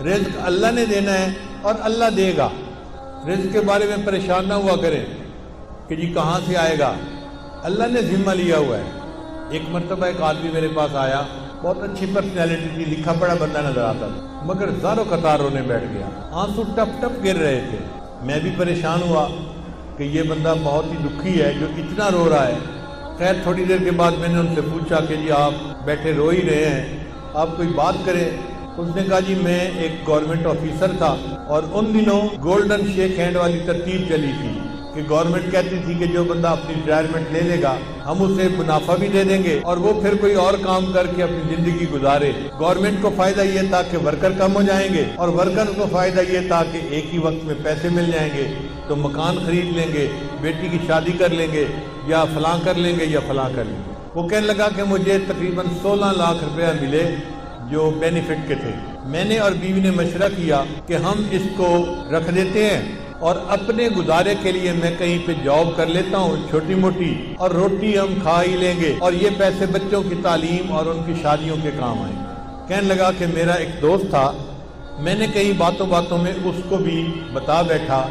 رزق اللہ نے دینا ہے اور اللہ دے گا. رزق کے بارے میں پریشان نہ ہوا کریں کہ جی کہاں سے آئے گا. اللہ نے ذمہ لیا ہوا ہے. ایک مرتبہ ایک آدمی میرے پاس آیا, بہت اچھی پرسنالٹی تھی, لکھا پڑھا بندہ نظر آتا تھا, مگر زاروں قطار رونے بیٹھ گیا, آنسو ٹپ ٹپ گر رہے تھے. میں بھی پریشان ہوا کہ یہ بندہ بہت ہی دکھی ہے جو اتنا رو رہا ہے. خیر تھوڑی دیر کے بعد میں نے ان سے پوچھا کہ جی آپ بیٹھے رو ہی رہے ہیں, آپ کوئی بات کریں. اس نے کہا جی میں ایک گورنمنٹ آفیسر تھا اور ان دنوں گولڈن شیک ہینڈ والی ترتیب چلی تھی کہ گورنمنٹ کہتی تھی کہ جو بندہ اپنی ریٹائرمنٹ لے لے گا ہم اسے منافع بھی دے دیں گے اور وہ پھر کوئی اور کام کر کے اپنی زندگی گزارے. گورنمنٹ کو فائدہ یہ تھا کہ ورکر کم ہو جائیں گے اور ورکر کو فائدہ یہ تھا کہ ایک ہی وقت میں پیسے مل جائیں گے تو مکان خرید لیں گے, بیٹی کی شادی کر لیں گے, یا فلاں کر لیں گے یا فلاں کر لیں گے. وہ کہنے لگا کہ مجھے تقریباً 16 لاکھ روپیہ ملے جو بینیفٹ کے تھے. میں نے اور بیوی نے مشورہ کیا کہ ہم اس کو رکھ دیتے ہیں اور اپنے گزارے کے لیے میں کہیں پہ جاب کر لیتا ہوں چھوٹی موٹی, اور روٹی ہم کھا ہی لیں گے اور یہ پیسے بچوں کی تعلیم اور ان کی شادیوں کے کام آئیں گے. کہنے لگا کہ میرا ایک دوست تھا, میں نے کئی باتوں میں اس کو بھی بتا بیٹھا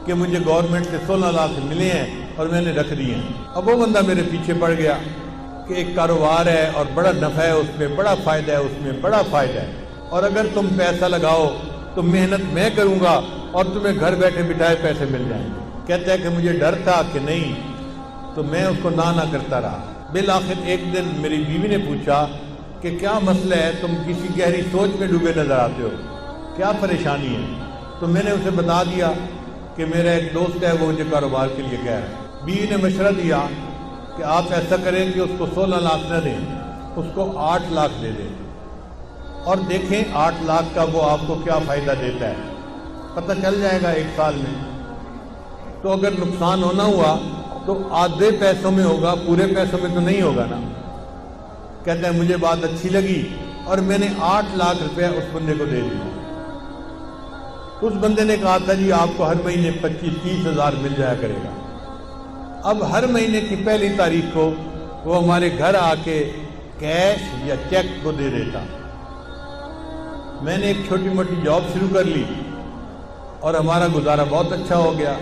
کہ مجھے گورنمنٹ سے 16 لاکھ ملے ہیں اور میں نے رکھ دیے ہیں. اب وہ بندہ میرے پیچھے پڑ گیا کہ ایک کاروبار ہے اور بڑا نفع ہے اس میں, بڑا فائدہ ہے اس میں, بڑا فائدہ ہے, اور اگر تم پیسہ لگاؤ تو محنت میں کروں گا اور تمہیں گھر بیٹھے بٹھائے پیسے مل جائیں گے. کہتا ہے کہ مجھے ڈر تھا کہ نہیں, تو میں اس کو نہ کرتا رہا. بالآخر ایک دن میری بیوی نے پوچھا کہ کیا مسئلہ ہے, تم کسی گہری سوچ میں ڈوبے نظر آتے ہو, کیا پریشانی ہے؟ تو میں نے اسے بتا دیا کہ میرا ایک دوست ہے وہ مجھے کاروبار کے لیے کہہ رہا ہے. بیوی نے مشورہ دیا کہ آپ ایسا کریں کہ اس کو 16 لاکھ نہ دیں, اس کو 8 لاکھ دے دیں اور دیکھیں 8 لاکھ کا وہ آپ کو کیا فائدہ دیتا ہے, پتہ چل جائے گا 1 سال میں. تو اگر نقصان ہونا ہوا تو آدھے پیسوں میں ہوگا, پورے پیسوں میں تو نہیں ہوگا نا. کہتا ہے مجھے بات اچھی لگی اور میں نے 8 لاکھ روپے اس بندے کو دے دیا. اس بندے نے کہا تھا جی آپ کو ہر مہینے 25-30 ہزار مل جایا کرے گا. اب ہر مہینے کی پہلی تاریخ کو وہ ہمارے گھر آ کے کیش یا چیک کو دے دیتا. میں نے ایک چھوٹی موٹی جاب شروع کر لی اور ہمارا گزارا بہت اچھا ہو گیا.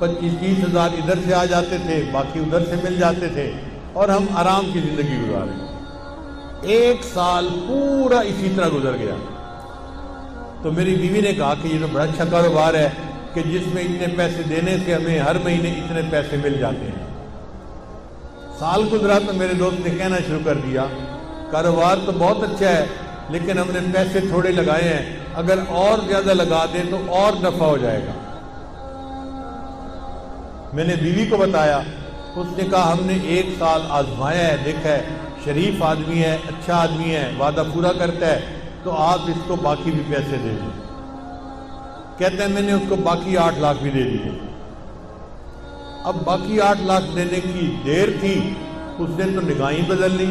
25-30 ہزار ادھر سے آ جاتے تھے, باقی ادھر سے مل جاتے تھے اور ہم آرام کی زندگی گزارے. 1 سال پورا اسی طرح گزر گیا. تو میری بیوی نے کہا کہ یہ تو بڑا اچھا کاروبار ہے کہ جس میں اتنے پیسے دینے سے ہمیں ہر مہینے اتنے پیسے مل جاتے ہیں. سال گزرا تو میرے دوست نے کہنا شروع کر دیا کاروبار تو بہت اچھا ہے لیکن ہم نے پیسے تھوڑے لگائے ہیں, اگر اور زیادہ لگا دیں تو اور نفع ہو جائے گا. میں نے بیوی کو بتایا, اس نے کہا ہم نے 1 سال آزمایا ہے, دیکھا ہے شریف آدمی ہے, اچھا آدمی ہے, وعدہ پورا کرتا ہے, تو آپ اس کو باقی بھی پیسے دے دیں. کہتے ہیں میں نے اس کو باقی 8 لاکھ بھی دے دیے. اب باقی 8 لاکھ دینے کی دیر تھی, اس نے تو نگاہیں بدل لی,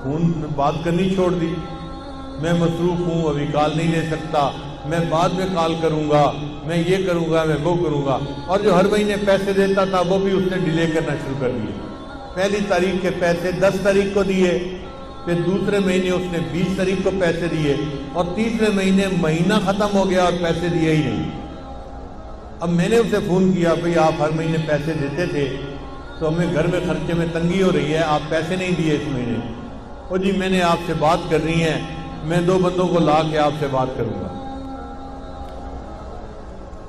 فون میں بات کرنی چھوڑ دی. میں مصروف ہوں, ابھی کال نہیں لے سکتا, میں بعد میں کال کروں گا, میں یہ کروں گا, میں وہ کروں گا. اور جو ہر مہینے پیسے دیتا تھا وہ بھی اس نے ڈیلے کرنا شروع کر دیے. پہلی تاریخ کے پیسے 10 تاریخ کو دیے, پھر دوسرے مہینے اس نے 20 تاریخ کو پیسے دیے, اور تیسرے مہینے مہینہ ختم ہو گیا اور پیسے دیے ہی نہیں. اب میں نے اسے فون کیا, بھئی آپ ہر مہینے پیسے دیتے تھے تو ہمیں گھر میں خرچے میں تنگی ہو رہی ہے, آپ پیسے نہیں دیے اس مہینے. اور جی میں نے آپ سے بات کرنی ہے, میں 2 بندوں کو لا کے آپ سے بات کروں گا.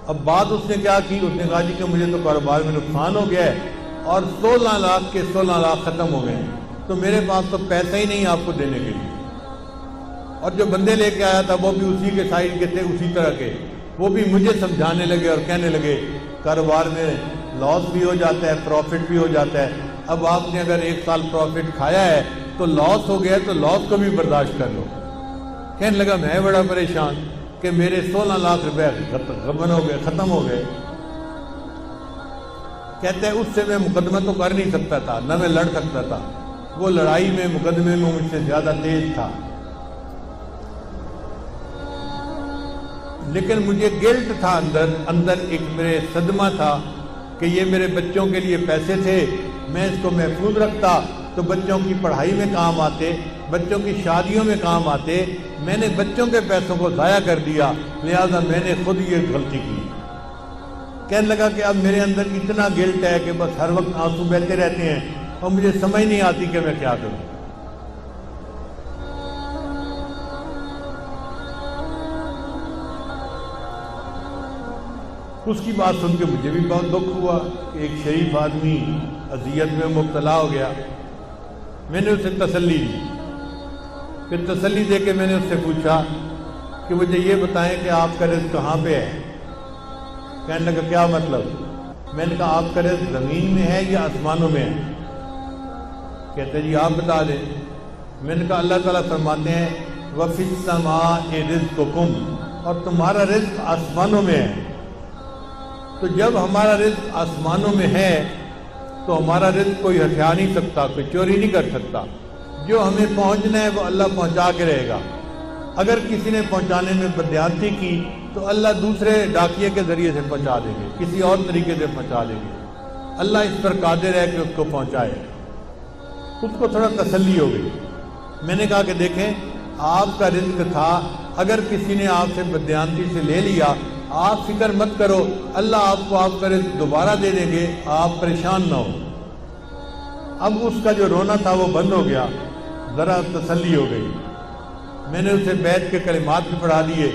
اب بات اس نے کیا کی, اس نے کہا جی کہ مجھے تو کاروبار میں نقصان ہو گیا ہے اور 16 لاکھ کے 16 لاکھ ختم ہو گئے ہیں, تو میرے پاس تو پیسہ ہی نہیں آپ کو دینے کے لیے. اور جو بندے لے کے آیا تھا وہ بھی اسی کے سائڈ کے تھے, اسی طرح کے, وہ بھی مجھے سمجھانے لگے اور کہنے لگے کاروبار میں لاس بھی ہو جاتا ہے, پروفٹ بھی ہو جاتا ہے. اب آپ نے اگر 1 سال پروفٹ کھایا ہے تو لاس ہو گیا تو لاس کو بھی برداشت کر لو. کہنے لگا میں بڑا پریشان کہ میرے 16 لاکھ روپے ختم ہو گئے. کہتے ہیں اس سے میں مقدمہ تو کر نہیں سکتا تھا, نہ میں لڑ سکتا تھا, وہ لڑائی میں مقدمے میں مجھ سے زیادہ تیز تھا. لیکن مجھے گلٹ تھا اندر ایک میرے صدمہ تھا کہ یہ میرے بچوں کے لیے پیسے تھے, میں اس کو محفوظ رکھتا تو بچوں کی پڑھائی میں کام آتے, بچوں کی شادیوں میں کام آتے، میں نے بچوں کے پیسوں کو ضائع کر دیا، لہذا میں نے خود یہ غلطی کی۔ کہنے لگا کہ اب میرے اندر اتنا گلٹ ہے کہ بس ہر وقت آنسو بہتے رہتے ہیں اور مجھے سمجھ نہیں آتی کہ میں کیا کروں۔ اس کی بات سن کے مجھے بھی بہت دکھ ہوا کہ ایک شریف آدمی اذیت میں مبتلا ہو گیا۔ میں نے اسے تسلی دی، پھر تسلی دے کے میں نے اس سے پوچھا کہ مجھے یہ بتائیں کہ آپ کا رزق کہاں پہ ہے؟ کہنے لگا کیا مطلب؟ میں نے کہا آپ کا رزق زمین میں ہے یا آسمانوں میں ہے؟ کہتے جی آپ بتا دیں۔ میں نے کہا اللہ تعالیٰ فرماتے ہیں وَفِي السَّمَاءِ رِزْقُكُمْ، اور تمہارا رزق آسمانوں میں ہے۔ تو جب ہمارا رزق آسمانوں میں ہے تو ہمارا رزق کوئی ہتھیار نہیں سکتا، کوئی چوری نہیں کر سکتا۔ جو ہمیں پہنچنا ہے وہ اللہ پہنچا کے رہے گا۔ اگر کسی نے پہنچانے میں بددیانتی کی تو اللہ دوسرے ڈاکیے کے ذریعے سے پہنچا دیں گے، کسی اور طریقے سے پہنچا دیں گے۔ اللہ اس پر قادر ہے کہ اس کو پہنچائے۔ اس کو تھوڑا تسلی ہو گئی۔ میں نے کہا کہ دیکھیں آپ کا رزق تھا، اگر کسی نے آپ سے بددیانتی سے لے لیا آپ فکر مت کرو، اللہ آپ کو آپ کا رزق دوبارہ دے دیں گے، آپ پریشان نہ ہو۔ اب اس کا جو رونا تھا وہ بند ہو گیا، ذرا تسلی ہو گئی۔ میں نے اسے بیٹھ کے کلمات بھی پڑھا دیے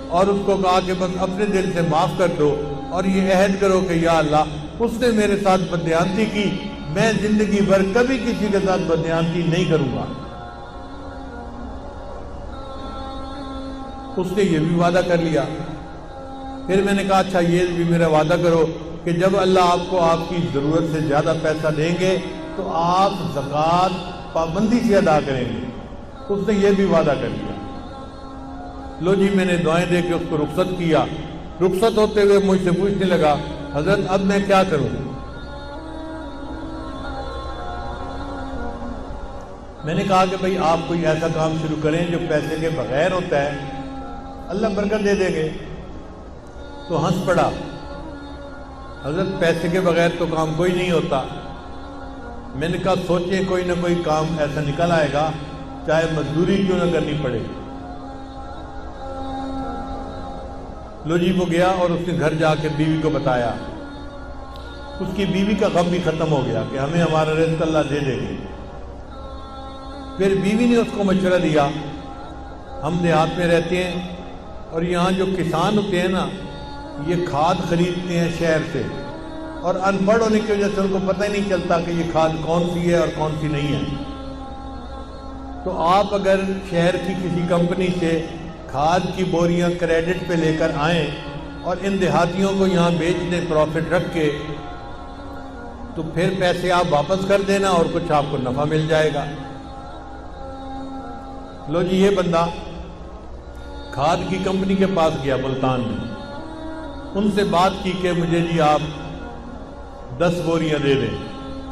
اور اس کو کہا کہ بس اپنے دل سے معاف کر دو اور یہ عہد کرو کہ یا اللہ اس نے میرے ساتھ بددیانتی کی، میں زندگی بھر کبھی کسی کے ساتھ بددیانتی نہیں کروں گا۔ اس نے یہ بھی وعدہ کر لیا۔ پھر میں نے کہا اچھا یہ بھی میرا وعدہ کرو کہ جب اللہ آپ کو آپ کی ضرورت سے زیادہ پیسہ دیں گے تو آپ زکوٰۃ پابندی سے ادا کریں گے۔ اس نے یہ بھی وعدہ کر لیا۔ لو جی میں نے دعائیں دے کے اس کو رخصت کیا۔ رخصت ہوتے ہوئے مجھ سے پوچھنے لگا حضرت اب میں کیا کروں؟ میں نے کہا کہ بھئی آپ کوئی ایسا کام شروع کریں جو پیسے کے بغیر ہوتا ہے، اللہ برکت دے دیں گے۔ تو ہنس پڑا، حضرت پیسے کے بغیر تو کام کوئی نہیں ہوتا۔ میں نے کہا سوچیں کوئی نہ کوئی کام ایسا نکل آئے گا، چاہے مزدوری کیوں نہ کرنی پڑے۔ لو جی وہ گیا اور اس نے گھر جا کے بیوی کو بتایا۔ اس کی بیوی کا غم بھی ختم ہو گیا کہ ہمیں ہمارا رزق اللہ دے دے گی۔ پھر بیوی نے اس کو مشورہ دیا، ہم دیہات میں رہتے ہیں اور یہاں جو کسان ہوتے ہیں نا یہ کھاد خریدتے ہیں شہر سے، اور ان پڑھ ہونے کی وجہ سے ان کو پتہ ہی نہیں چلتا کہ یہ کھاد کون سی ہے اور کون سی نہیں ہے۔ تو آپ اگر شہر کی کسی کمپنی سے کھاد کی بوریاں کریڈٹ پہ لے کر آئیں اور ان دیہاتیوں کو یہاں بیچ دیں پروفٹ رکھ کے، تو پھر پیسے آپ واپس کر دینا اور کچھ آپ کو نفع مل جائے گا۔ لو جی یہ بندہ کھاد کی کمپنی کے پاس گیا ملتان میں، ان سے بات کی کہ مجھے جی آپ 10 بوریاں دے دیں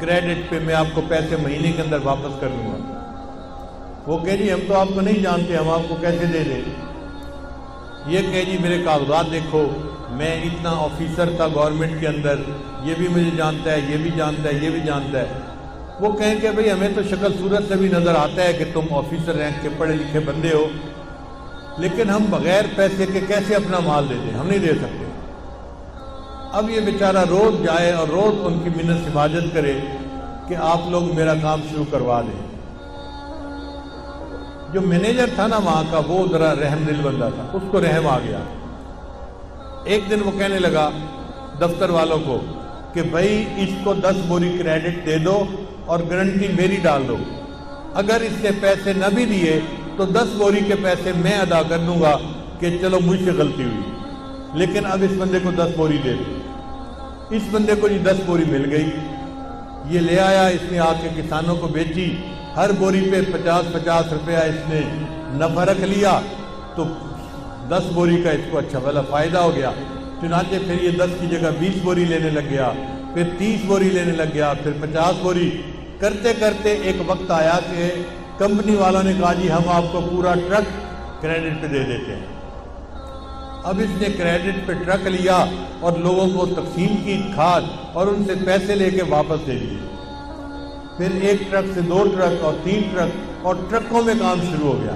کریڈٹ پہ، میں آپ کو پیسے مہینے کے اندر واپس کر دوں گا۔ وہ کہے جی ہم تو آپ کو نہیں جانتے، ہم آپ کو کیسے دے دیں؟ یہ کہے جی میرے کاغذات دیکھو، میں اتنا آفیسر تھا گورنمنٹ کے اندر، یہ بھی مجھے جانتا ہے، یہ بھی جانتا ہے، یہ بھی جانتا ہے۔ وہ کہیں کہ بھئی ہمیں تو شکل صورت سے بھی نظر آتا ہے کہ تم آفیسر رینک کے پڑھے لکھے بندے ہو، لیکن ہم بغیر پیسے کے کیسے اپنا مال دے دیں؟ ہم نہیں دے سکتے۔ اب یہ بیچارہ روز جائے اور روز ان کی منت سماجت کرے کہ آپ لوگ میرا کام شروع کروا دیں۔ جو مینیجر تھا نا وہاں کا وہ ذرا رحم دل بندہ تھا، اس کو رحم آ گیا۔ ایک دن وہ کہنے لگا دفتر والوں کو کہ بھائی اس کو 10 بوری کریڈٹ دے دو اور گارنٹی میری ڈال دو، اگر اس نے پیسے نہ بھی دیے تو 10 بوری کے پیسے میں ادا کر دوں گا کہ چلو مجھ سے غلطی ہوئی، لیکن اب اس بندے کو 10 بوری دے دو۔ اس بندے کو 10 بوری مل گئی، یہ لے آیا، اس نے آ کے کسانوں کو بیچی، ہر بوری پہ 50-50 روپیہ اس نے نفع رکھ لیا، تو 10 بوری کا اس کو اچھا بھلا فائدہ ہو گیا۔ چنانچہ پھر یہ 10 کی جگہ 20 بوری لینے لگ گیا، پھر 30 بوری لینے لگ گیا، پھر 50 بوری کرتے کرتے ایک وقت آیا کہ کمپنی والوں نے کہا جی ہم آپ کو پورا ٹرک کریڈٹ پہ دے دیتے ہیں۔ اب اس نے کریڈٹ پہ ٹرک لیا اور لوگوں کو تقسیم کی کھاد اور ان سے پیسے لے کے واپس دے دیے۔ پھر 1 ٹرک سے 2 ٹرک اور 3 ٹرک اور ٹرکوں میں کام شروع ہو گیا۔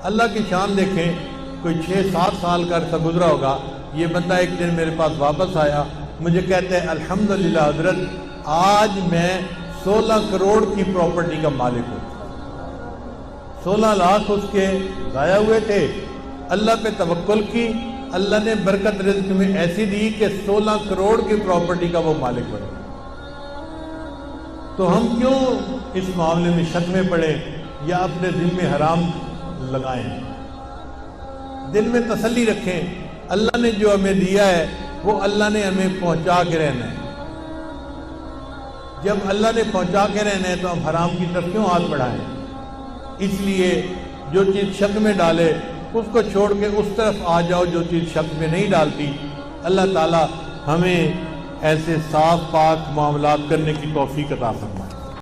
اللہ کی شان دیکھیں، کوئی 6-7 سال کا عرصہ گزرا ہوگا، یہ بندہ ایک دن میرے پاس واپس آیا، مجھے کہتے ہیں الحمدللہ حضرت آج میں 16 کروڑ کی پراپرٹی کا مالک ہوں۔ 16 لاکھ اس کے ضائع ہوئے تھے، اللہ پہ توکل کی، اللہ نے برکت رزق میں ایسی دی کہ 16 کروڑ کی پراپرٹی کا وہ مالک بنے۔ تو ہم کیوں اس معاملے میں شک میں پڑیں یا اپنے دل میں حرام لگائیں؟ دل میں تسلی رکھیں، اللہ نے جو ہمیں دیا ہے وہ اللہ نے ہمیں پہنچا کے رہنا ہے۔ جب اللہ نے پہنچا کے رہنا ہے تو ہم حرام کی طرف کیوں ہاتھ بڑھائیں؟ اس لیے جو چیز شک میں ڈالے اس کو چھوڑ کے اس طرف آ جاؤ جو چیز شک میں نہیں ڈالتی۔ اللہ تعالی ہمیں ایسے صاف پاک معاملات کرنے کی توفیق عطا فرمائے۔